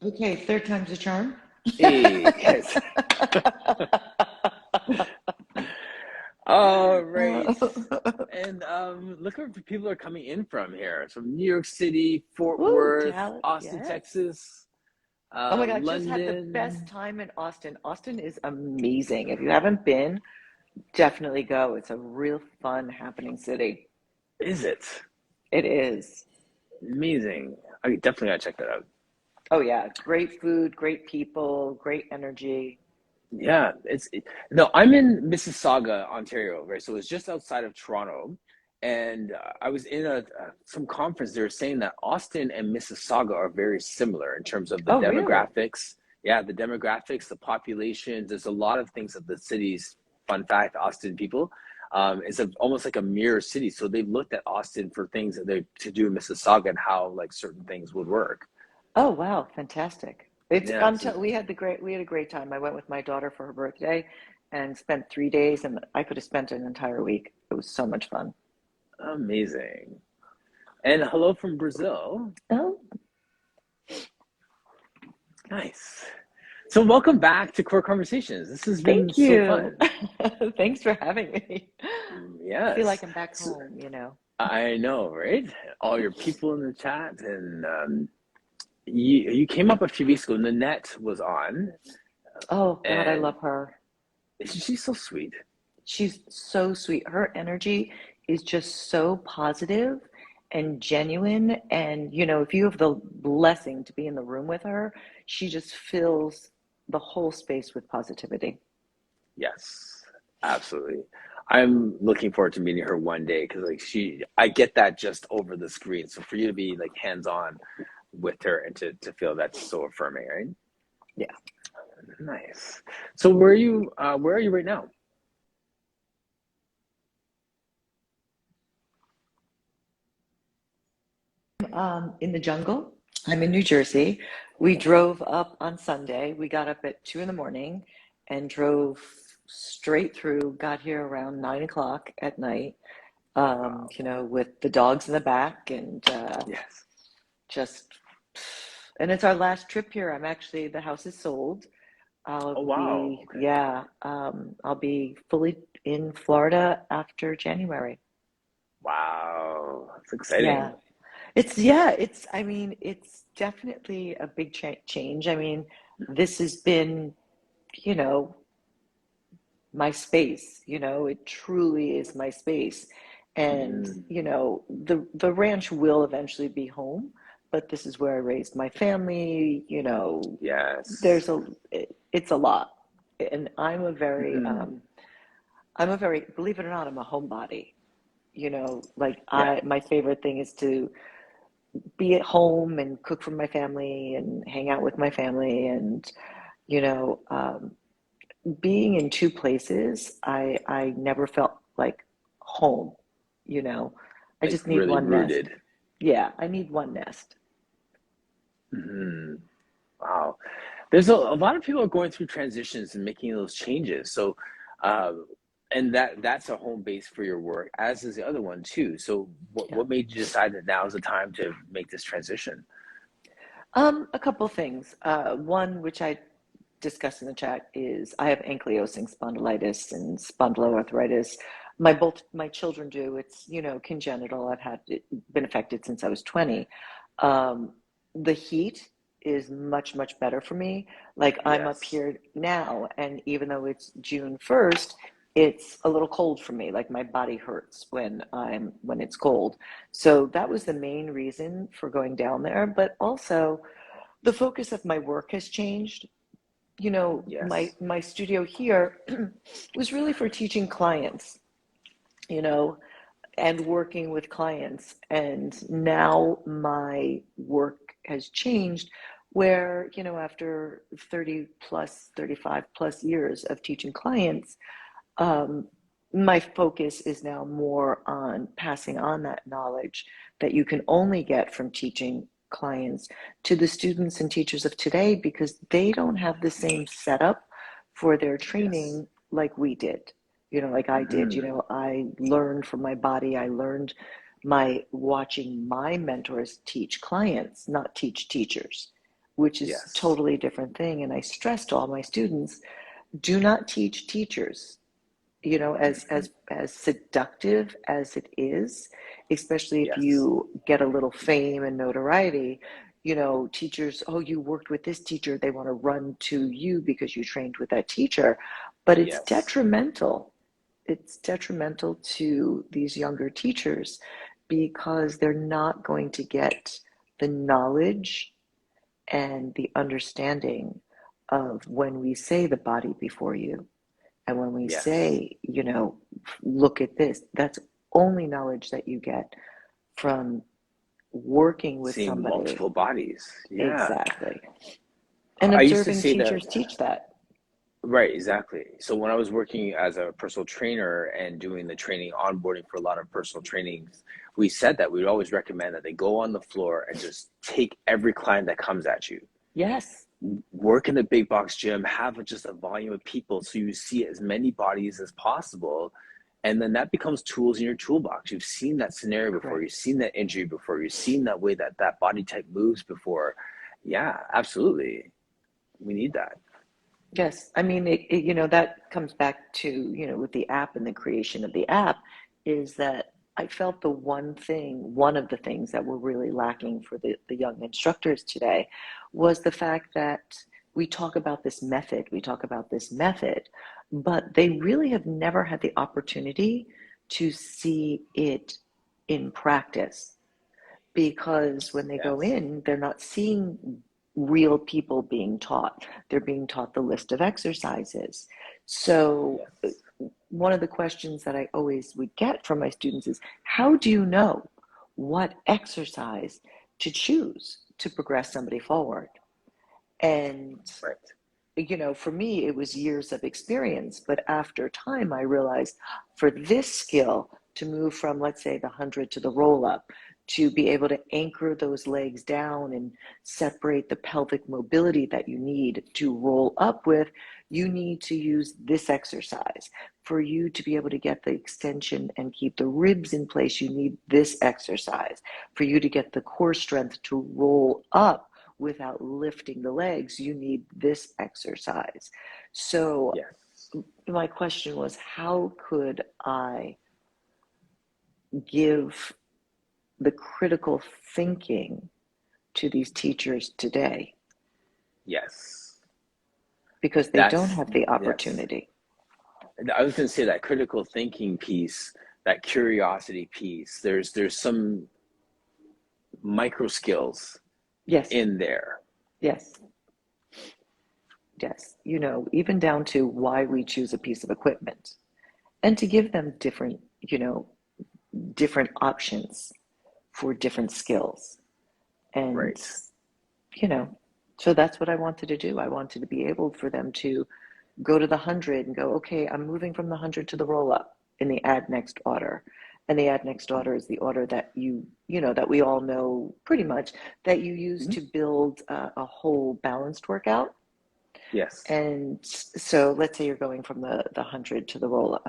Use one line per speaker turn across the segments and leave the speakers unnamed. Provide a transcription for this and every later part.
Okay, third time's a charm.
Hey, guys. All right. And look where people are coming in from here. From New York City, Fort
Woo,
Worth,
Dallas,
Austin,
yes.
Texas,
Oh my God, just had the best
London.
time in Austin. Austin is amazing. If you haven't been, definitely go. It's a real fun, happening city.
Is it?
It is.
Amazing. I definitely gotta check that out.
Oh yeah, great food, great people, great energy.
Yeah, no, I'm in Mississauga, Ontario, right? So it's just outside of Toronto. And I was in some conference. They were saying that Austin and Mississauga are very similar in terms of the
Oh really?
demographics. Yeah, the demographics, the populations. There's a lot of things that the cities, fun fact, Austin people, almost like a mirror city. So they've looked at Austin for things that they to do in Mississauga and how like certain things would work.
Oh wow, fantastic. It's
Yeah, so
until we had a great time. I went with my daughter for her birthday and spent 3 days, and I could have spent an entire week. It was so much fun.
amazing. And hello from Brazil.
Oh,
Nice. So welcome back to Core Conversations. This has been
thank
so
you.
fun.
Thanks for having me. I feel like
Yes.
I'm back
So,
home.
I know, right? All your people in the chat, and you came up a few weeks ago. Nanette was on,
Oh God, I
and
love her.
she's so sweet.
She's so sweet. Her energy is just so positive and genuine. And, if you have the blessing to be in the room with her, she just fills the whole space with positivity.
Yes, absolutely. I'm looking forward to meeting her one day because like I get that just over the screen. So for you to be like hands on with her and to feel that's so affirming, right?
Yeah.
Nice. So where are you right now?
In the jungle. I'm in New Jersey. We drove up on Sunday. We got up at 2 in the morning and drove straight through, got here around 9 o'clock at night,
Wow.
with the dogs in the back and
Yes.
just, and it's our last trip here. The house is sold.
Oh wow. Okay.
I'll be fully in Florida after January.
Wow. That's
Yeah.
exciting.
I mean, it's definitely a big change. I mean, this has been, you know, my space, it truly is my space. And,
Mm,
the ranch will eventually be home, but this is where I raised my family,
yes.
there's it's a lot. And
Mm,
believe it or not, I'm a homebody. Like
yeah.
my favorite thing is to be at home and cook for my family and hang out with my family. And, you know, um, being in two places, I never felt like home, you know. I
Like
just need
really
one nest.
rooted.
Yeah, I need one nest.
Mm, wow. There's a lot of people are going through transitions and making those changes. So, uh, and that's a home base for your work, as is the other one too. So, what
Yeah.
what made you decide that now is the time to make this transition?
A couple things. One, which I discussed in the chat, is I have ankylosing spondylitis and spondyloarthritis. Both my children do. It's, congenital. I've had it, been affected since I was 20. Um, the heat is much, much better for me. Like I'm up
Yes.
here now, and even though it's June 1st, it's a little cold for me. Like my body hurts when it's cold. So that was the main reason for going down there. But also the focus of my work has changed. My
Yes.
studio here was really for teaching clients, you know, and working with clients. And now my work has changed where, after 30 plus, 35 plus years of teaching clients, um, my focus is now more on passing on that knowledge that you can only get from teaching clients to the students and teachers of today, because they don't have the same setup for their
Yes.
training like we did, like I did.
Hmm.
I learned from my body. I learned my watching my mentors teach clients, not teach teachers, which is
Yes.
totally different thing. And I stress to all my students, do not teach teachers.
Mm-hmm.
As seductive as it is, especially if
Yes.
you get a little fame and notoriety, teachers, oh, you worked with this teacher, they want to run to you because you trained with that teacher. But
Yes.
it's detrimental to these younger teachers because they're not going to get the knowledge and the understanding of when we say the body before you. And when we
Yes.
say, look at this, that's only knowledge that you get from working with
Seeing
somebody.
multiple bodies. Yeah.
Exactly. And
I used to
observing
say that.
teachers teach that.
Right, exactly. So when I was working as a personal trainer and doing the training onboarding for a lot of personal trainings, we said that we would always recommend that they go on the floor and just take every client that comes at you.
Yes.
Work in the big box gym, have just a volume of people so you see as many bodies as possible. And then that becomes tools in your toolbox. You've seen that scenario before, you've
Correct.
seen that injury before, you've seen that way that that body type moves before. Yeah, absolutely. We need that.
Yes, I mean, that comes back to, with the app and the creation of the app, is that I felt one of the things that were really lacking for the young instructors today was the fact that we talk about this method, but they really have never had the opportunity to see it in practice because when they go
Yes.
in, they're not seeing real people being taught. They're being taught the list of exercises. So,
Yes.
one of the questions that I always would get from my students is, how do you know what exercise to choose to progress somebody forward? And
Right.
for me, it was years of experience. But after time, I realized for this skill to move from, let's say, the 100 to the roll up, to be able to anchor those legs down and separate the pelvic mobility that you need to roll up with, you need to use this exercise. For you to be able to get the extension and keep the ribs in place, you need this exercise. For you to get the core strength to roll up without lifting the legs, you need this exercise. So
Yes.
my question was, how could I give the critical thinking to these teachers today?
Yes.
Because they don't
That's
have the
yes.
opportunity.
I was going to say that critical thinking piece, that curiosity piece. There's some micro skills
Yes,
in there.
yes, yes. Even down to why we choose a piece of equipment and to give them different options for different skills. And
Right.
you know, so that's what I wanted to do. I wanted to be able for them to go to the 100 and go, okay, I'm moving from the 100 to the roll up in the add next order. And the add next order is the order that that we all know pretty much that you use
Mm-hmm.
to build a whole balanced workout.
Yes.
And so let's say you're going from the 100 to the roll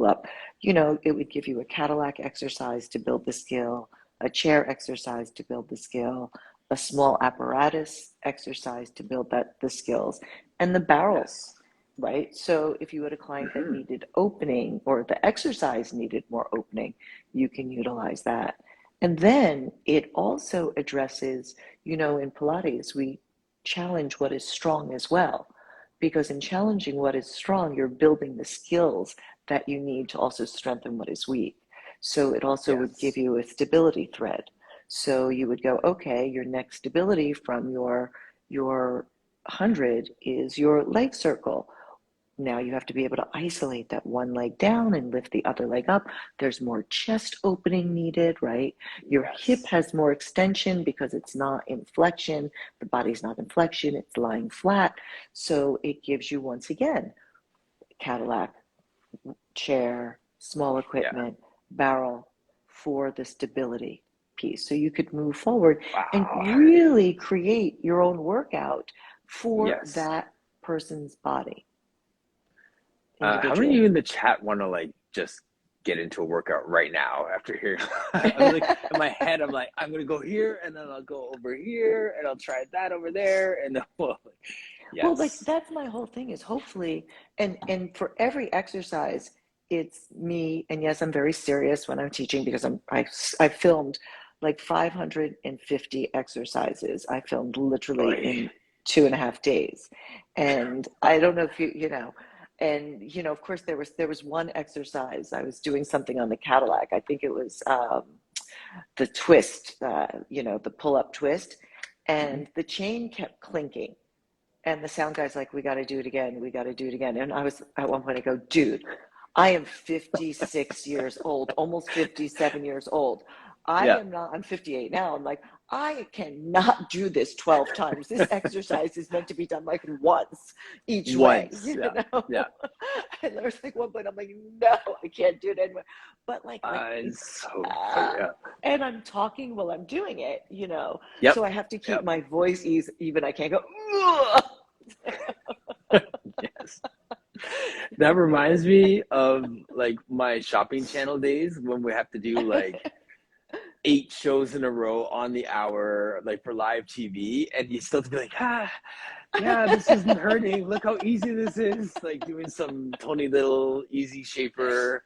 up, it would give you a Cadillac exercise to build the skill, a chair exercise to build the skill, a small apparatus exercise to build the skills, and the barrel,
Yes.
right? So if you had a client that
Mm-hmm.
needed opening or the exercise needed more opening, you can utilize that. And then it also addresses, in Pilates, we challenge what is strong as well. Because in challenging what is strong, you're building the skills that you need to also strengthen what is weak. So it also would give
Yes.
you a stability thread. So you would go, okay, your next stability from your 100 is your leg circle. Now you have to be able to isolate that one leg down and lift the other leg up. There's more chest opening needed, right? Your hip
Yes.
has more extension because it's not in flexion. The body's not in flexion, it's lying flat. So it gives you, once again, Cadillac, chair, small
Yeah.
equipment, barrel for the stability piece. So you could move forward and
Wow.
really create your own workout for
Yes.
that person's body
How many of
individually.
you in the chat want to like just get into a workout right now after hearing. I'm like in my head, I'm like, I'm gonna go here, and then I'll go over here, and I'll try that over there, and then well,
Well, like
yes,
that's my whole thing is hopefully, and for every exercise, it's me. And yes, I'm very serious when I'm teaching because I filmed like 550 exercises. I filmed literally
Oy.
in 2.5 days, and I don't know if you know, and of course there was one exercise I was doing something on the Cadillac. I think it was the twist, the pull up twist,
Mm-hmm.
and the chain kept clinking. And the sound guy's like, we got to do it again. We got to do it again. And I was at one point, I go, dude, I am 56 years old, almost 57 years old.
Yeah,
I'm 58 now. I'm like, I cannot do this 12 times. This exercise is meant to be done like once each way,
once, yeah, yeah.
And there's like one point, I'm like, no, I can't do it anyway. But
It's so funny.
uh,
Yeah.
and I'm talking while I'm doing it.
Yep.
So I have to keep
Yep.
my voice even. I can't go, ugh!
Yes. That reminds me of like my shopping channel days when we have to do like 8 shows in a row on the hour, like for live TV, and you still have to be like, yeah, this isn't hurting. Look how easy this is. Like doing some Tony Little easy shaper.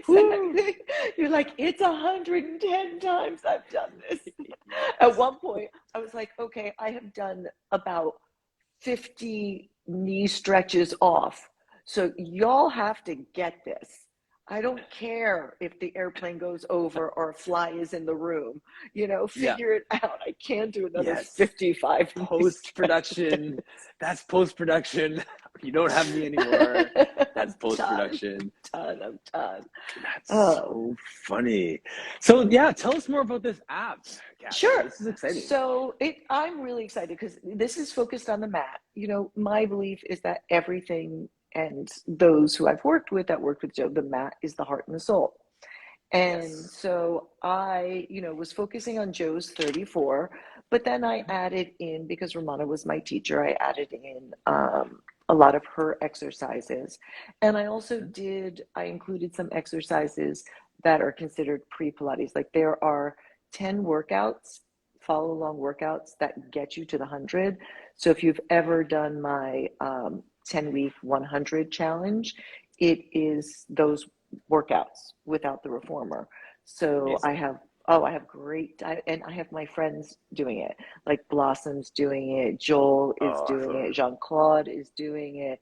Woo!
Exactly. You're like, it's 110 times I've done this. At
Yes.
one point, I was like, okay, I have done about 50 knee stretches off. So y'all have to get this. I don't care if the airplane goes over or a fly is in the room.
Yeah.
Figure it out. I can't do another
Yes.
55 knee
Post production. That's post production. You don't have me anymore. That's
I'm
post
done.
production.
I'm done.
That's
Oh,
so funny. So yeah, tell us more about this app, Kathi.
sure.
This is exciting.
So I'm really excited because this is focused on the mat. My belief is that everything and those who I've worked with that worked with Joe, the mat is the heart and the soul. And
Yes.
so I, was focusing on Joe's 34, but then I added in, because Ramona was my teacher, I added in a lot of her exercises. And I included some exercises that are considered pre-Pilates. Like there are 10 workouts, follow along workouts that get you to the 100. So if you've ever done my 10-week 100 challenge, it is those workouts without the reformer. So
Amazing.
I have and I have my friends doing it, like Blossom's doing it, Joel is
Oh,
doing
awesome.
it, Jean-Claude is doing it,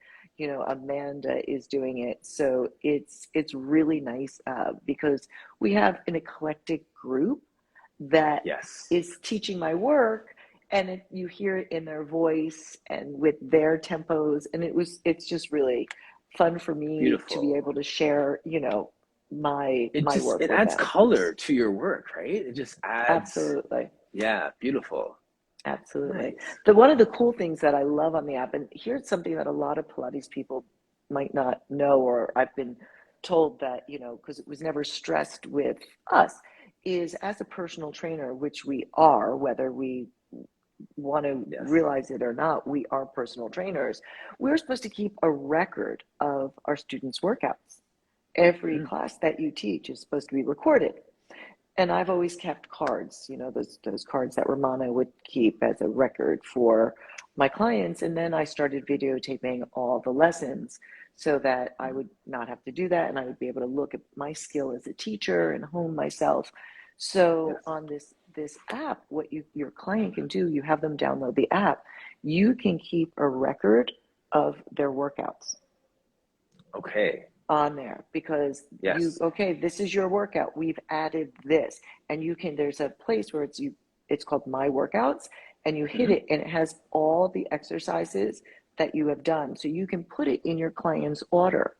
Amanda is doing it. So it's really nice because we have an eclectic group that
Yes.
is teaching my work, and you hear it in their voice and with their tempos, and it's just really fun for me to be
Beautiful.
able to share my work
It
with
adds
them.
color to your work, right? It just adds,
Absolutely.
yeah, beautiful.
Absolutely.
Nice.
One of the cool things that I love on the app, and here's something that a lot of Pilates people might not know, or I've been told that, because it was never stressed with us, is as a personal trainer, which we are, whether we want to
Yes.
realize it or not, we are personal trainers. We're supposed to keep a record of our students' workouts. Every
Mm,
class that you teach is supposed to be recorded. And I've always kept cards, those cards that Romana would keep as a record for my clients. And then I started videotaping all the lessons so that I would not have to do that, and I would be able to look at my skill as a teacher and hone myself. So
yes.
on this app, what your client can do, you have them download the app, you can keep a record of their workouts
Okay.
on there, because
Yes.
okay, this is your workout, we've added this, and there's a place where it's called my workouts, and you hit
Hmm.
it and it has all the exercises that you have done, so you can put it in your client's order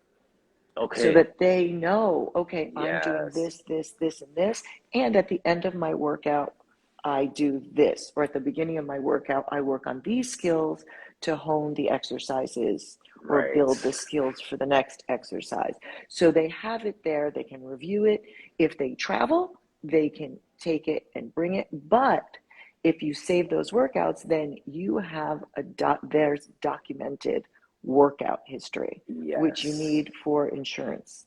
so
Okay.
that they know, okay, I'm doing
Yes.
this and this, and at the end of my workout I do this, or at the beginning of my workout I work on these skills to hone the exercises or
Right.
build the skills for the next exercise. So they have it there, they can review it. If they travel, they can take it and bring it. But if you save those workouts, then you have there's documented workout history, which you
Yes.
need for insurance.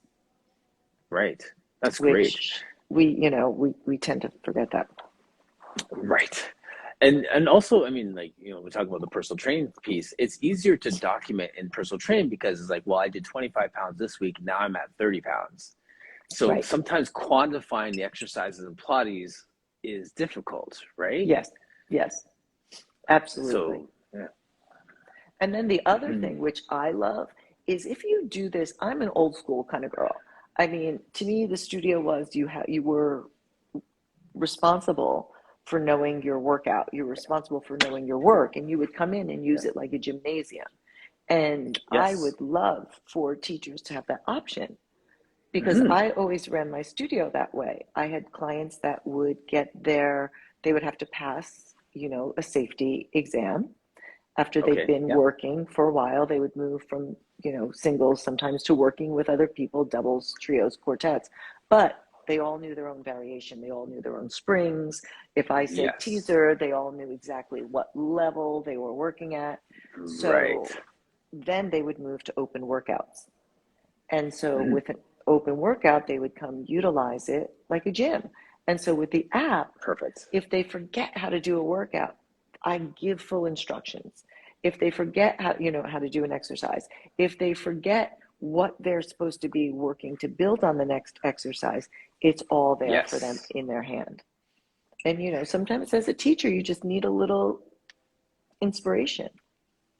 Right. That's great.
which we tend to forget that.
Right. And also, I mean, like, we talk about the personal training piece. It's easier to document in personal training because it's like, well, I did 25 pounds this week. Now I'm at 30 pounds. So
Right.
sometimes quantifying the exercises and Pilates is difficult, right?
Yes. Yes. Absolutely.
So, yeah.
And then the other
Mhm.
thing, which I love, is if you do this, I'm an old school kind of girl. I mean, to me, the studio was you were responsible for knowing your workout. You're responsible for knowing your work, and you would come in and use
Yeah.
it like a gymnasium. And I
Yes.
would love for teachers to have that option because
Hmm.
I always ran my studio that way. I had clients that would they would have to pass, a safety exam. After they've
Okay.
been
Yeah.
working for a while, they would move from, singles sometimes to working with other people, doubles, trios, quartets. But they all knew their own variation. They all knew their own springs. If I said
Yes.
teaser, they all knew exactly what level they were working at.
Right.
So then they would move to open workouts. And so
Mhm.
with an open workout, they would come utilize it like a gym. And so with the app,
Perfect.
if they forget how to do a workout, I give full instructions. If they forget how to do an exercise, if they forget what they're supposed to be working to build on the next exercise, it's all there for them
Yes.
in their hand. And sometimes as a teacher, you just need a little inspiration,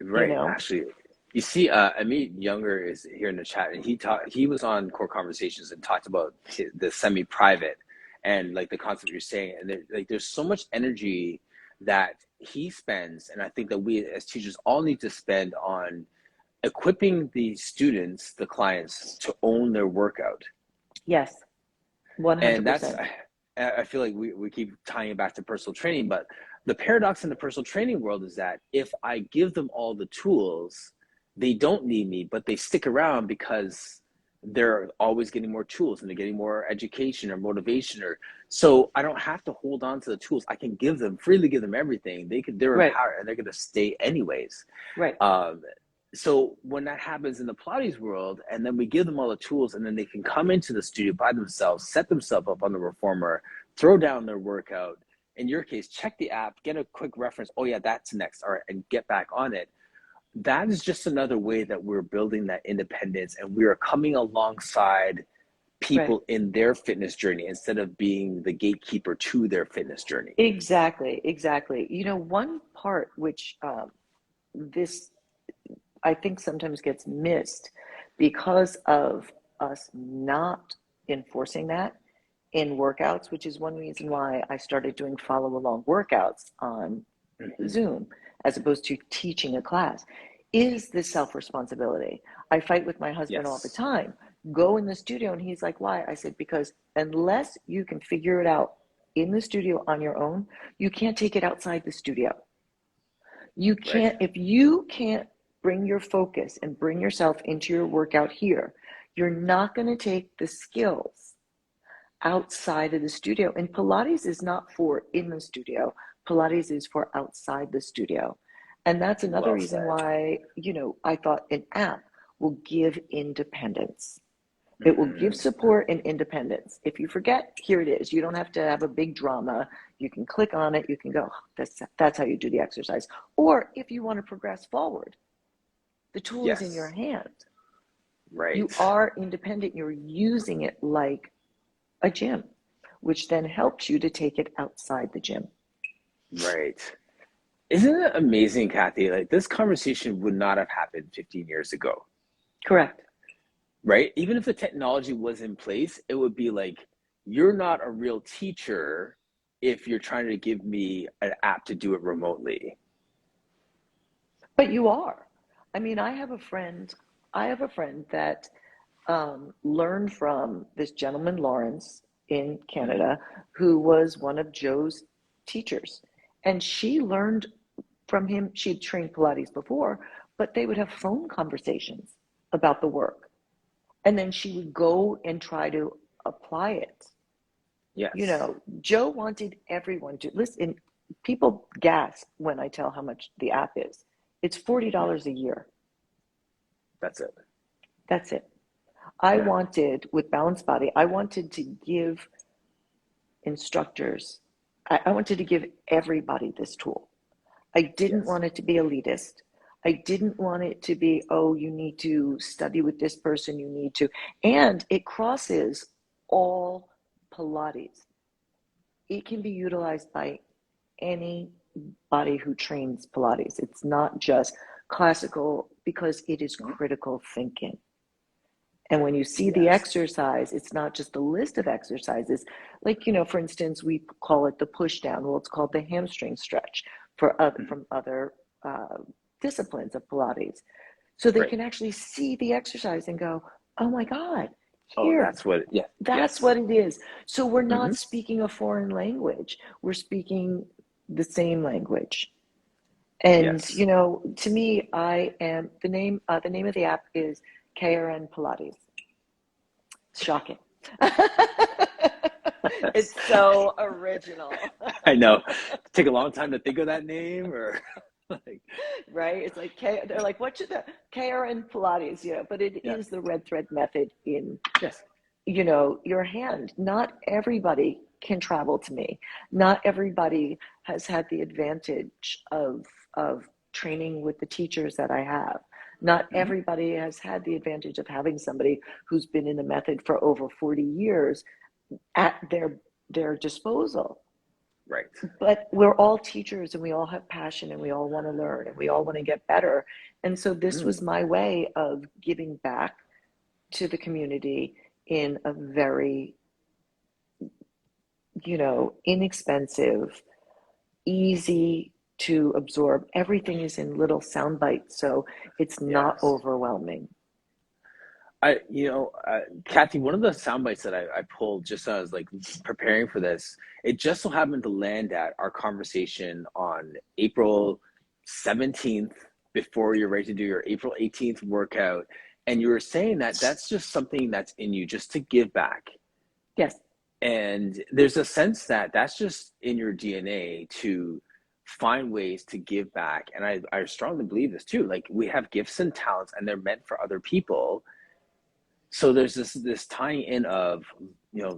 you
Right.
know?
Actually, you see, Amit Younger is here in the chat, and he was on Core Conversations and talked about the semi-private and like the concept you're saying, and there's so much energy that he spends, and I think that we as teachers all need to spend on equipping the students, the clients, to own their workout.
Yes,
And that's
100%.
I feel like we keep tying it back to personal training, but the paradox in the personal training world is that if I give them all the tools, they don't need me, but they stick around because they're always getting more tools and they're getting more education or motivation, or so I don't have to hold on to the tools. I can freely give them everything. They're
Right,
empowered and they're going to stay anyways.
right,
um, so when that happens in the Pilates world, and then we give them all the tools, and then they can come into the studio by themselves, set themselves up on the reformer, throw down their workout. In your case, check the app, get a quick reference. Oh yeah, that's next. All right, and get back on it. That is just another way that we're building that independence, and we are coming alongside
right.
people in their fitness journey instead of being the gatekeeper to their fitness journey.
Exactly, exactly. One part which this I think sometimes gets missed because of us not enforcing that in workouts, which is one reason why I started doing follow along workouts on
Mm-hmm.
Zoom as opposed to teaching a class, is the self responsibility. I fight with my husband all the
Yes.
time. Go in the studio, and he's like, why? I said, because unless you can figure it out in the studio on your own, you can't take it outside the studio. You
Right.
can't, if you can't bring your focus and bring yourself into your workout here, you're not going to take the skills outside of the studio. And Pilates is not for in the studio, Pilates is for outside the studio. And that's another
Well
reason
said.
why, I thought an app will give independence. It will give
Mm-hmm.
support and independence. If you forget, here it is. You don't have to have a big drama. You can click on it. You can go, that's how you do the exercise. Or if you want to progress forward, the tool is in your
Yes.
hand.
Right.
You are independent. You're using it like a gym, which then helps you to take it outside the gym.
Right. Isn't it amazing, Kathi? Like this conversation would not have happened 15 years ago,
Correct.
right? Even if the technology was in place, it would be like, you're not a real teacher if you're trying to give me an app to do it remotely.
But you are. I mean, I have a friend that learned from this gentleman, Lawrence, in
Mm-hmm.
Canada, who was one of Joe's teachers. And she learned from him. She'd trained Pilates before, but they would have phone conversations about the work. And then she would go and try to apply it.
Yes.
Joe wanted everyone to listen. People gasp when I tell how much the app is. It's
Mm-hmm.
$40 a year.
That's it.
That's it. I
Yeah.
wanted, with Balanced Body, I wanted to give instructors, I wanted to give everybody this tool. I didn't
Yes.
want it to be elitist. I didn't want it to be, oh, you need to study with this person, you need to, and it crosses all Pilates. It can be utilized by anybody who trains Pilates. It's not just classical because it is
Mhm.
critical thinking. And when you see the
Yes.
exercise, it's not just a list of exercises. Like, for instance, we call it the push down. Well, it's called the hamstring stretch
Mhm.
from other uh, disciplines of Pilates. So they
Right.
can actually see the exercise and go, oh my God,
Oh,
here,
that's what. Yeah.
that's
Yes.
what it is. So we're
Hmm.
not speaking a foreign language. We're speaking the same language. And
Yes.
to me, I am the name of the app is Krn Pilates. Shocking.
Yes.
It's so original.
I know. Take a long time to think of that name, or like,
Right? It's like they're like, what should the KRN Pilates, but it
yeah.
is the red thread method in,
Yes.
your hand. Not everybody can travel to me. Not everybody has had the advantage of training with the teachers that I have. Not
Hmm.
everybody has had the advantage of having somebody who's been in the method for over 40 years at their disposal.
Right.
But we're all teachers and we all have passion and we all want to learn and we all want to get better. And so this
Mm.
was my way of giving back to the community in a very, inexpensive, easy to absorb. Everything is in little sound bites, so it's not
Yes.
overwhelming.
Kathi, one of the sound bites that I pulled just as I was like preparing for this, it just so happened to land at our conversation on April 17th before you're ready to do your April 18th workout. And you were saying that that's just something that's in you just to give back.
Yes,
And there's a sense that that's just in your DNA to find ways to give back. And I strongly believe this too. Like we have gifts and talents and they're meant for other people, so there's this tying in of,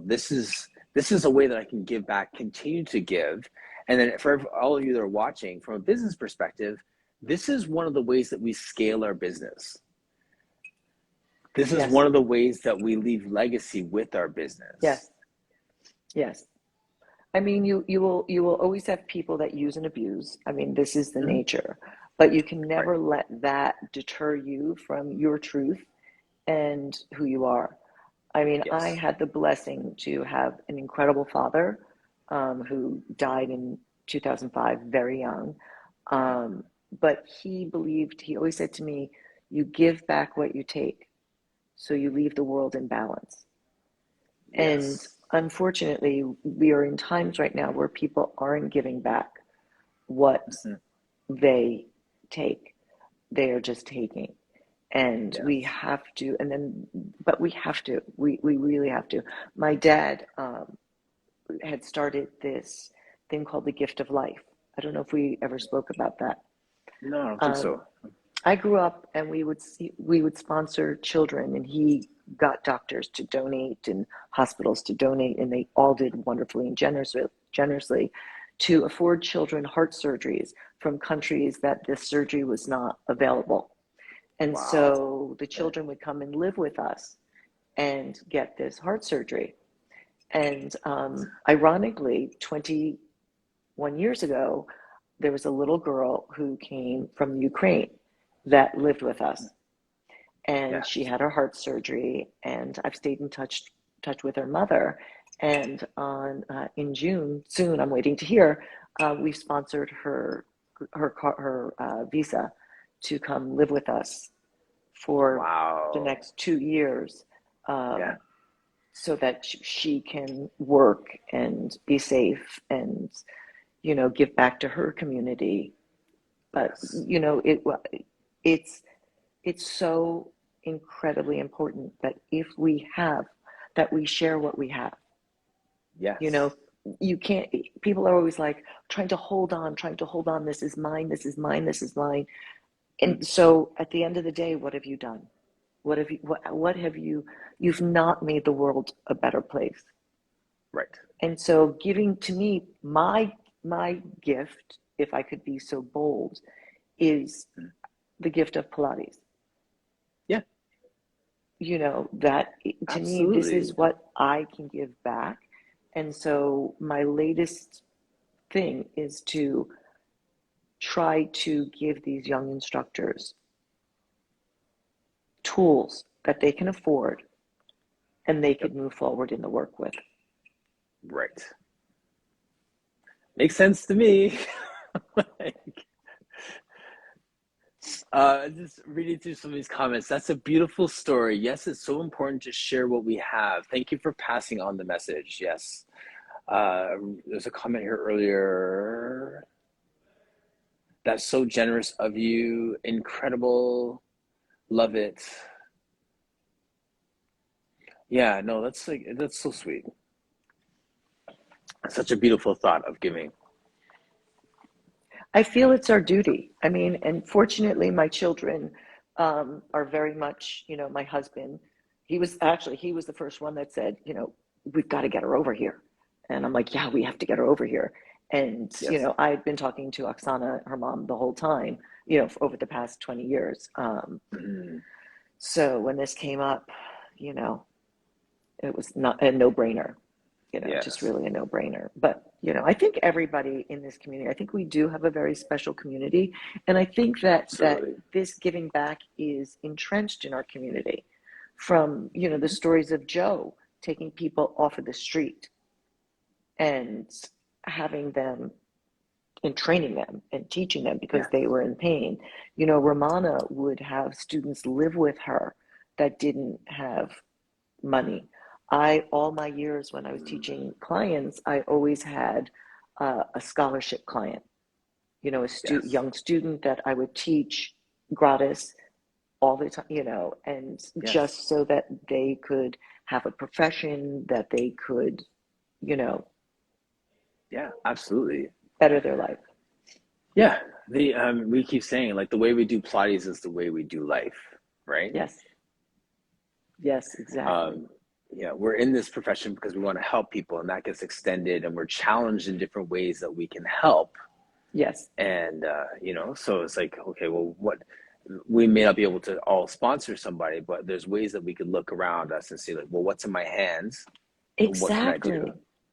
this is a way that I can give back, continue to give. And then for all of you that are watching from a business perspective, this is one of the ways that we scale our business. This is
yes,
one of the ways that we leave legacy with our business.
yes, yes. I mean, you will always have people that use and abuse. I mean, this is the
Mhm.
nature, but you can
Right.
never let that deter you from your truth and who you are. I mean, I
Yes.
had the blessing to have an incredible father who died in 2005, very young. Um, but he always said to me, you give back what you take, so you leave the world in balance. And
Yes.
unfortunately, we are in times right now where people aren't giving back what
Mhm.
they take. They are just taking. And we
Yes.
have to, but we have to, we really have to. My dad had started this thing called the Gift of Life. I don't know if we ever spoke about that.
No, I don't think
Um,
so.
I grew up and we would sponsor children, and he got doctors to donate and hospitals to donate, and they all did wonderfully and generously to afford children heart surgeries from countries that this surgery was not available. And
Wow.
so the
Okay.
children would come and live with us and get this heart surgery. And ironically, 21 years ago, there was a little girl who came from Ukraine that lived with us, and she
Yes.
had her heart surgery. And I've stayed in touch with her mother. And on in June, soon, I'm waiting to hear. We've sponsored her visa to come live with us for the
Wow.
next 2 years,
Yeah.
so that she can work and be safe and give back to her community. But
Yes.
it's it's so incredibly important that if we have that we share what we have. you know
Yes.
you can't People are always like trying to hold on, this is mine, this is mine, this is mine. And
Mhm.
so at the end of the day, what have you done? What have you, you've not made the world a better place.
Right.
And so giving to me, my gift, if I could be so bold, is the gift of Pilates.
Yeah,
That to me, this
absolutely.
is what I can give back. And so my latest thing is to try to give these young instructors tools that they can afford and they
Yep.
could move forward in the work with.
Right. Makes sense to me. Like, just reading through some of these comments. That's a beautiful story. Yes, it's so important to share what we have. Thank you for passing on the message. Yes. There's a comment here earlier. That's so generous of you. Incredible. Love it. Yeah, no, that's so sweet. Such a beautiful thought of giving.
I feel it's our duty. I mean, and fortunately, my children are very much, my husband, he was the first one that said, we've got to get her over here. And I'm like, yeah, we have to get her over here. And,
Yes.
I had been talking to Oksana, her mom, the whole time, over the past 20 years.
Mm,
So when this came up, you know, it was not a no-brainer, just
yes.
really a no-brainer. But, I think everybody in this community, I think we do have a very special community. And I think that
Absolutely.
this giving back is entrenched in our community from, the
Mhm.
stories of Joe taking people off of the street and having them and training them and teaching them because
Yeah.
they were in pain. Romana would have students live with her that didn't have money. All my years when I was
Mm,
teaching clients, I always had a scholarship client, a
yes.
young student that I would teach gratis all the time, and
Yes.
just so that they could have a profession, that they could, you know,
Yeah, absolutely.
better their life.
Yeah. The we keep saying like the way we do Pilates is the way we do life, right?
Yes, yes, exactly.
Um, yeah, we're in this profession because we want to help people, and that gets extended, and we're challenged in different ways that we can help.
Yes,
And so it's like, okay, well, what we may not be able to all sponsor somebody, but there's ways that we could look around us and see like, well, what's in my hands? What can I do?
exactly.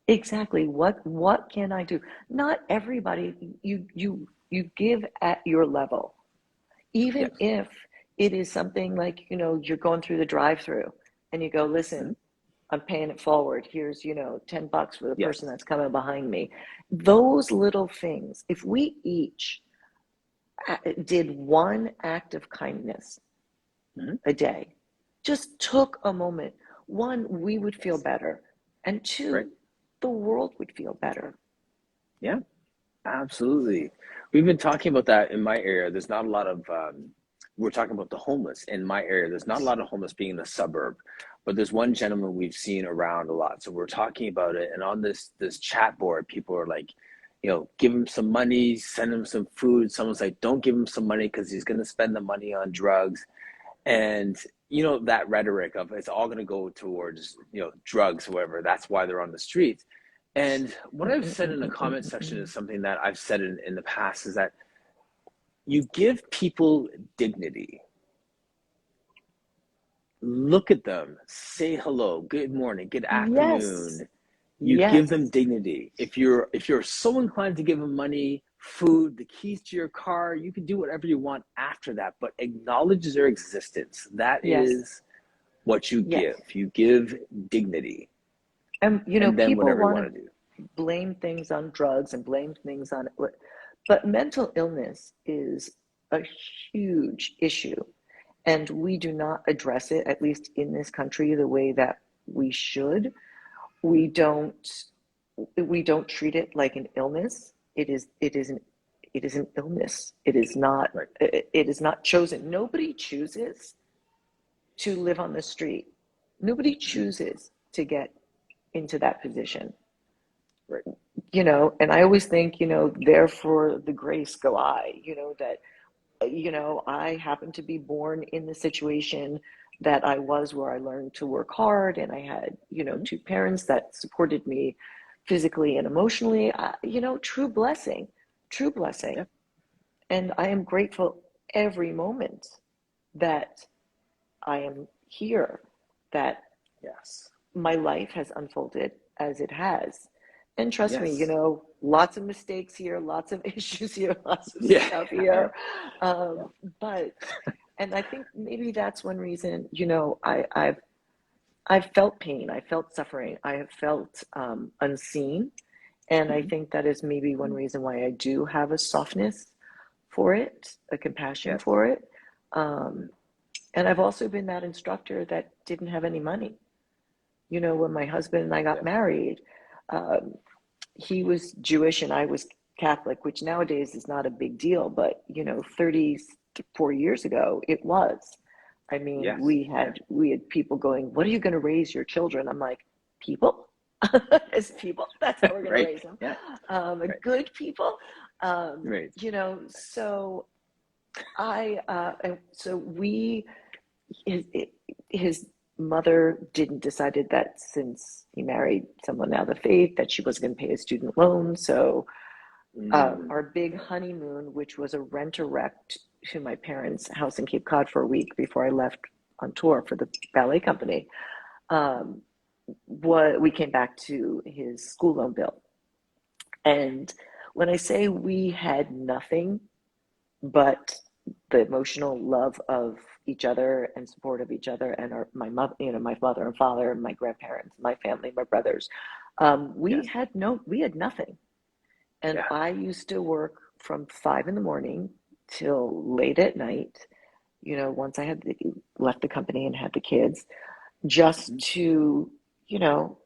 Exactly. What can I do? Not everybody, you give at your level. Even
Yes.
if it is something like, you're going through the drive-through and you go,
Mhm.
listen, I'm paying it forward. Here's, $10 for the person
Yes.
that's coming behind me. Those little things, if we each did one act of kindness
Hmm.
a day, just took a moment, one, we would feel
Yes.
better. And
Right.
two, the world would feel better.
Yeah. Absolutely. We've been talking about that in my area. There's not a lot of, we're talking about the homeless in my area. There's not a lot of homeless being in the suburb, but there's one gentleman we've seen around a lot. So we're talking about it. And on this chat board, people are like, give him some money, send him some food. Someone's like, don't give him some money because he's going to spend the money on drugs. And, that rhetoric of it's all going to go towards, drugs, whatever. That's why they're on the streets. And what I've said in the comment section is something that I've said in the past is that you give people dignity. Look at them, say hello, good morning, good
Yes,
afternoon. You give them
yes,
dignity. If you're so inclined to give them money, food, the keys to your car, you can do whatever you want after that, but acknowledge their existence. That
yes,
is what you
yes.
give. You give dignity,
And,
and then
people
whatever you
want
want
to
to do.
blame things on drugs and blame things on, but mental illness is a huge issue. And we do not address it, at least in this country, the way that we should. We don't we don't treat it like an illness. It is an illness.
Right.
It is not chosen. Nobody chooses to live on the street. Nobody
Mhm.
chooses to get into that position.
Right.
And I always think, therefore the grace go I, that I happen to be born in the situation that I was where I learned to work hard, and I had,
Mhm.
two parents that supported me physically and emotionally. True blessing, true blessing.
Yeah.
And I am grateful every moment that I am here, that
Yes.
my life has unfolded as it has. And trust me,
Yes.
lots of mistakes here, lots of issues here, lots of
Yeah.
stuff
Yeah.
here.
Yeah.
But, and I think maybe that's one reason, I've felt pain, I felt suffering, I have felt unseen. And I
Mhm.
think that is maybe one reason why I do have a softness for it, a compassion
Yes.
for it. Um, and I've also been that instructor that didn't have any money. When my husband and I got
Yeah.
married, um, he was Jewish and I was Catholic, which nowadays is not a big deal, but 34 years ago it was. I mean,
Yes. Yeah.
we had people going, "What are you going to raise your children?" I'm like, "People, as people. That's how we're going to
Right.
raise them.
Yeah. Right.
Good people."
Right.
So so we his his mother didn't decided that since he married someone out of the faith that she wasn't going to pay his student loan. So
Mm.
our big honeymoon, which was a rent-a-wreck to my parents' house in Cape Cod for a week before I left on tour for the ballet company, um, what we came back to his school loan bill. And when I say we had nothing but the emotional love of each other and support of each other and my mother, my mother and father, my grandparents, my family, my brothers,
Yes.
we had nothing. And
Yeah.
I used to work from 5 in the morning till late at night, once I had left the company and had the kids, just
Mhm.
to, you know,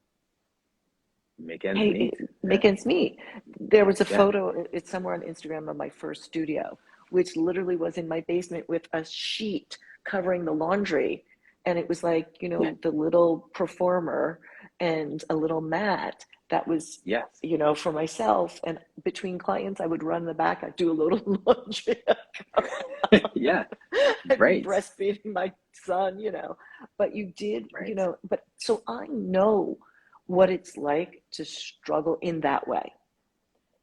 Make ends
pay,
meet. Yeah.
make ends meet. There was a
Yeah.
photo, it's somewhere on Instagram, of my first studio, which literally was in my basement with a sheet covering the laundry. And it was like,
Yeah.
the little performer and a little mat that was,
Yes.
for myself. And between clients, I would run in the back, I'd do a little laundry.
Yeah.
I'd be
Right.
breastfeeding my son, but you did,
Right.
but so I know what it's like to struggle in that way,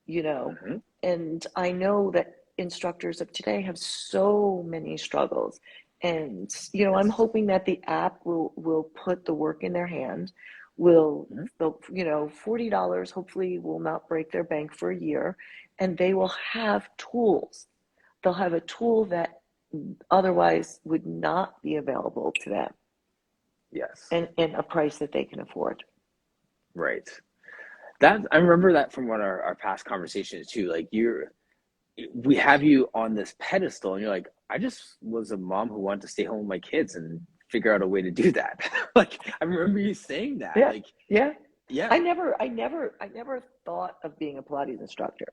you know,
Hmm.
and I know that instructors of today have so many struggles. And, I'm
Yes.
hoping that the app will put the work in their hand, will,
Hmm.
$40 hopefully will not break their bank for a year, and they will have tools. They'll have a tool that otherwise would not be available to them,
Yes.
and a price that they can afford.
Right. That I remember that from one of our past conversations too. Like we have you on this pedestal, and you're like, I just was a mom who wanted to stay home with my kids and figure out a way to do that. Like I remember you saying that.
Yeah,
Like,
yeah.
yeah,
I never thought of being a Pilates instructor.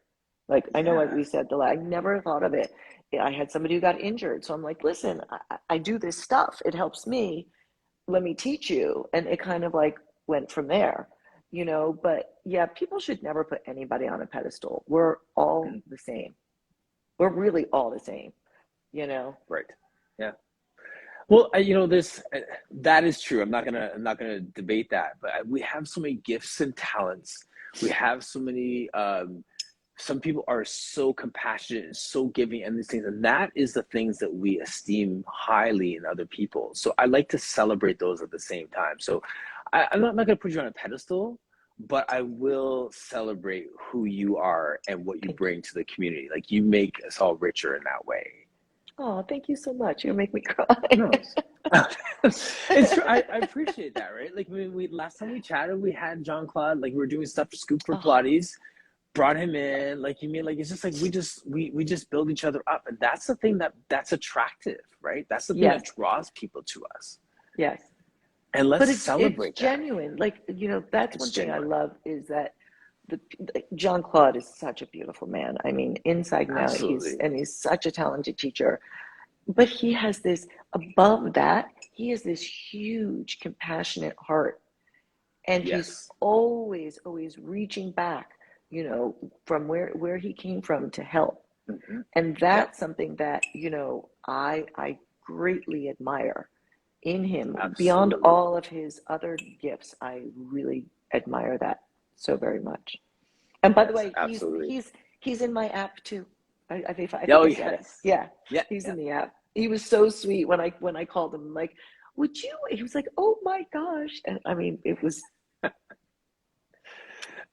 Like, I know
yeah,
we said I never thought of it. I had somebody who got injured, so I'm like, listen, I do this stuff. It helps me. Let me teach you, and it kind of like went from there, But yeah, people should never put anybody on a pedestal. We're all
mhm,
the same. We're really all the same.
right, yeah. Well, this that is true. I'm not gonna debate that. But we have so many gifts and talents. We have so many. Some people are so compassionate and so giving, and these things, and that is the things that we esteem highly in other people. So I like to celebrate those at the same time. So I'm not gonna put you on a pedestal, but I will celebrate who you are and what you
Thank you.
bring to the community. Like you make us all richer in that way.
Oh, thank you so much. You make me cry.
No, it's true. I appreciate that, right? Like we last time we chatted, we had John Claude, like we were doing stuff for Scoop for
Oh,
Pilates, brought him in, like you mean, like it's just like we just build each other up, and that's the thing that's attractive, right? That's the thing that
yes,
draws people to us,
yes.
and let's
But it's
celebrate that.
genuine. Like, that's
It's
one thing I
genuine.
love is that the John Claude is such a beautiful man. I mean, inside and out,
Absolutely.
he's such a talented teacher. But he has this above that, he has this huge compassionate heart, and he's
Yes.
always reaching back, from where he came from to help.
Hmm.
And
Yeah.
that's something that, I greatly admire. in him beyond
Absolutely.
all of his other gifts. I really admire that so very much. And by the
Yes,
way,
absolutely.
he's in my app too. I think
Oh,
I said it.
yes.
Yeah,
Yeah,
he's
yeah.
in the app. He was so sweet when I called him. Like, would you? He was like, "Oh my gosh!" And I mean, it was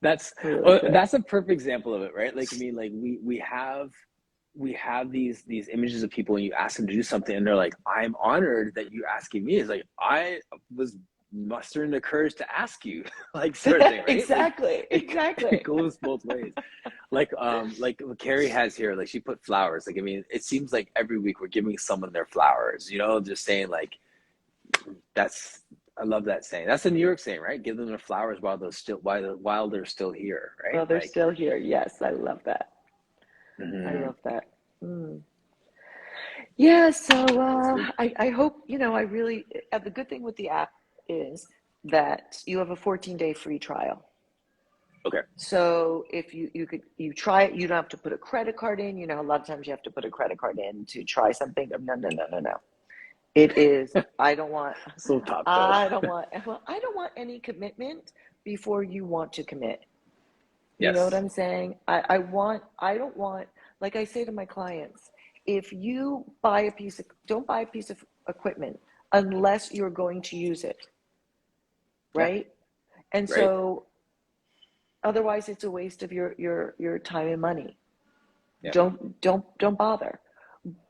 That's
really
well,
good.
that's a perfect example of it, right? Like, I mean, like we have these images of people, and you ask them to do something, and they're like, "I'm honored that you're asking me." It's like I was mustering the courage to ask you, like sort of thing, right? Like
Exactly,
it
exactly.
goes both ways. Like what Carrie has here, like she put flowers. Like I mean, it seems like every week we're giving someone their flowers. Just saying like that's I love that saying. That's a New York saying, right? Give them their flowers while they're still here, right?
Well, they're
Like,
still here. Yes, I love that. I
mm-hmm.
love that. Mm. Yeah, so
Sweet.
I hope, I really, the good thing with the app is that you have a 14-day free trial.
Okay.
So if you try it, you don't have to put a credit card in. A lot of times you have to put a credit card in to try something. No, no, no, no, no. It is,
So thoughtful.
I don't want any commitment before you want to commit. You know what
Yes.
I'm saying? I don't want, like I say to my clients, if you don't buy a piece of equipment unless you're going to use it,
Yeah.
right? And
Right.
so otherwise it's a waste of your time and money.
Yeah.
Don't bother.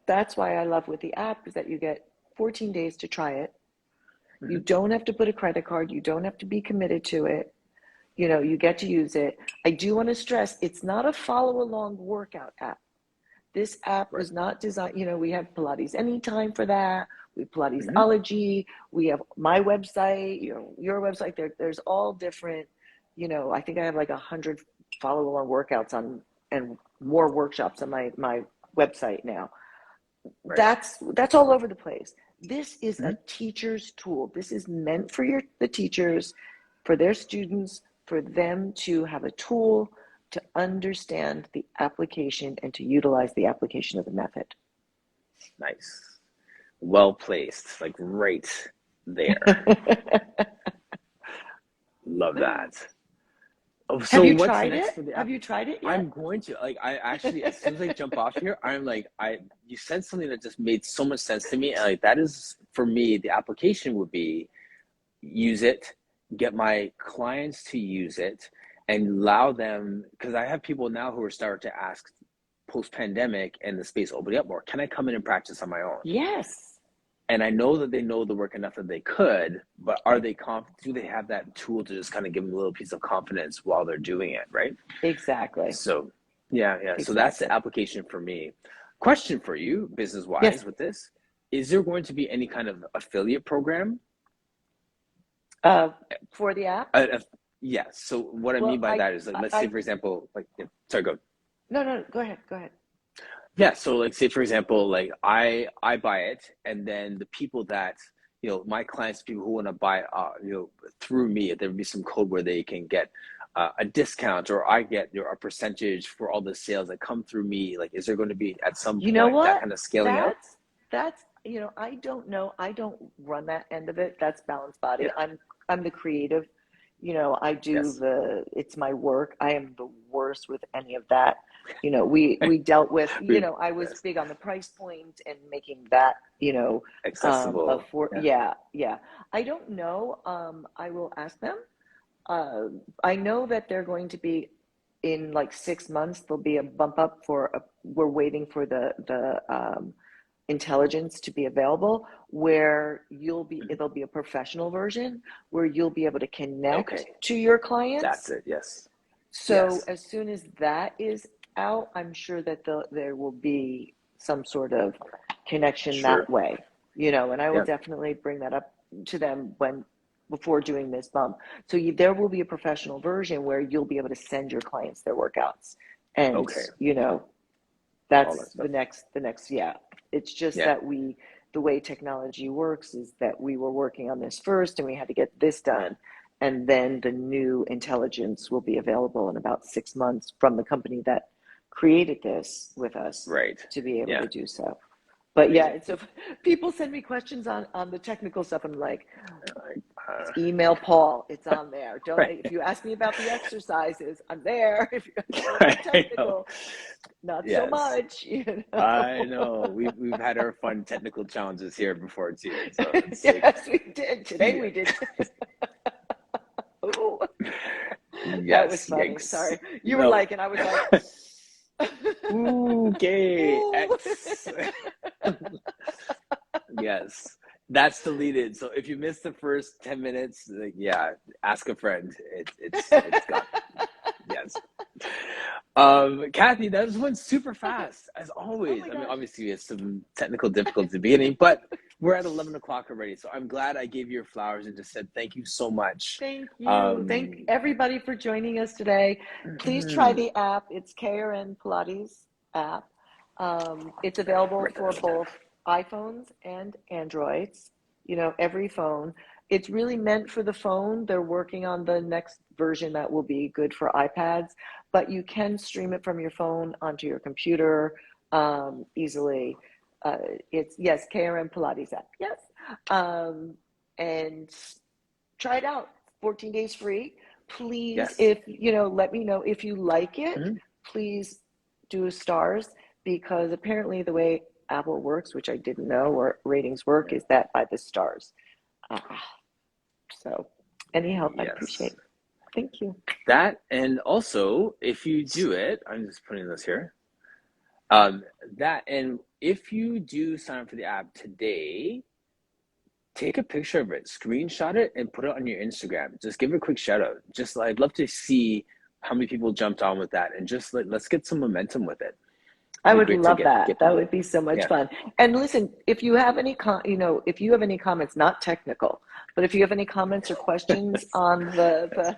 That's why I love with the app is that you get 14 days to try it. You
Mm-hmm.
don't have to put a credit card, you don't have to be committed to it. You get to use it. I do want to stress it's not a follow along workout app. This app
Right.
was not designed, we have Pilates Anytime for that. We have
Mm-hmm.
Pilatesology. We have my website, your website. There's all different, I think I have like 100 follow along workouts on and more workshops on my website now.
Right.
That's all over the place. This is
Mm-hmm.
a teacher's tool. This is meant for the teachers, for their students, for them to have a tool to understand the application and to utilize the application of the method.
Nice. Well placed. Like right there. Love that. Oh,
Have
so
you
what's
tried
next
it?
for the
Have
app?
you tried it yet?
I'm going to like I actually as soon as I jump off here, I'm like you said something that just made so much sense to me. And like that is for me, the application would be use it, get my clients to use it, and allow them because I have people now who are starting to ask post pandemic and the space opening up more, can I come in and practice on my own?
Yes,
And I know that they know the work enough that they could, but are they do they have that tool to just kind of give them a little piece of confidence while they're doing it, right?
exactly.
So yeah, yeah. So that's the
Exactly.
application for me. Question for you, business
Yes.
wise, with this. Is there going to be any kind of affiliate program?
Uh, for the app?
Uh, yeah. So what I mean
Well,
by that is like, let's say
I,
for example, like, yeah, sorry, go.
no, no, go ahead. Go ahead.
Yeah. So like, say for example, like I buy it, and then the people that my clients, people who want to buy, through me, there would be some code where they can get a discount, or I get a percentage for all the sales that come through me. Like, is there going to be at some
You know
point that
what?
kind of scaling up?
That's I don't know. I don't run that end of it. That's Balanced Body.
Yeah.
I'm the creative. I do
Yes.
it's my work. I am the worst with any of that. We dealt with,
We,
I was
yes.
big on the price point and making that,
Accessible. Yeah.
yeah, yeah. I don't know. I will ask them. Uh, I know that they're going to be in like 6 months. There'll be a bump up we're waiting for the intelligence to be available where it'll be a professional version where you'll be able to connect
Okay.
to your
That's
clients.
it. Yes.
So
Yes.
as soon as that is out, I'm sure that there will be some sort of connection that
Sure.
way, and I will
Yeah.
definitely bring that up to them before doing this bump. So there will be a professional version where you'll be able to send your clients their workouts, and
Okay. All
that's
that stuff.
the next, yeah. It's just
Yeah.
that the way technology works is that we were working on this first and we had to get this done. And then the new intelligence will be available in about 6 months from the company that created this with us
Right.
to be able
Yeah.
to do so. But yeah, so people send me questions on the technical stuff. I'm like, email Paul. It's on there. Don't
right.
if you ask me about the exercises, I'm there. If you ask me about
I know.
technical, not so
Yes.
much. You know.
I know. We've had our fun technical challenges here before too. So it's
Yes, we did. Today we did.
yes.
Oh, that was
Yes.
funny.
Yikes.
Sorry, you were
No.
like, and I was like,
Okay.
ooh.
X. Yes. That's deleted. So if you missed the first 10 minutes, like, yeah, ask a friend. It's gone. Yes. Kathi, that went super fast as
Oh
always.
my
I mean,
gosh.
obviously we had some technical difficulties at the beginning, but we're at 11 o'clock already. So I'm glad I gave you your flowers and just said thank you so much.
Thank you. Thank everybody for joining us today. Please try the app. It's Krn Pilates app. It's available for both iPhones and Androids, you know, every phone. It's really meant for the phone. They're working on the next version that will be good for iPads, but you can stream it from your phone onto your computer easily. It's, yes, Krn Pilates app. Yes. And try it out. 14 days free. Please,
Yes.
if you know, let me know if you like it. Please do stars, because apparently the way Apple works, which I didn't know, or ratings work, is that by the stars. So any help I appreciate. Thank you.
That, and also if you do it, I'm just putting this here. That, and if you do sign up for the app today, take a picture of it, screenshot it, and put it on your Instagram. Just give it a quick shout out. Just I'd love to see how many people jumped on with that, and just let's get some momentum with it.
I would love that. That would be so much fun. And listen, if you have any if you have any comments, not technical, but if you have any comments or questions on the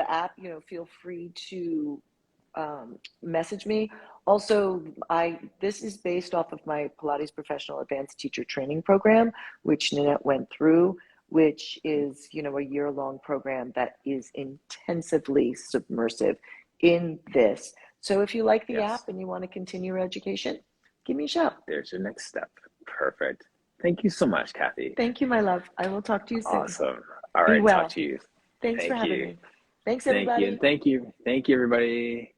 app, you know, feel free to message me. Also, this is based off of my Pilates Professional Advanced Teacher Training Program, which Nanette went through, which is, you know, a year-long program that is intensively submersive in this. So if you like the app and you want to continue your education, give me a shout.
There's your next step. Perfect. Thank you so much, Kathi.
Thank you, my love. I will talk to you soon.
Awesome. All right, talk to you.
Thanks for having me. Thanks, everybody.
Thank you, everybody.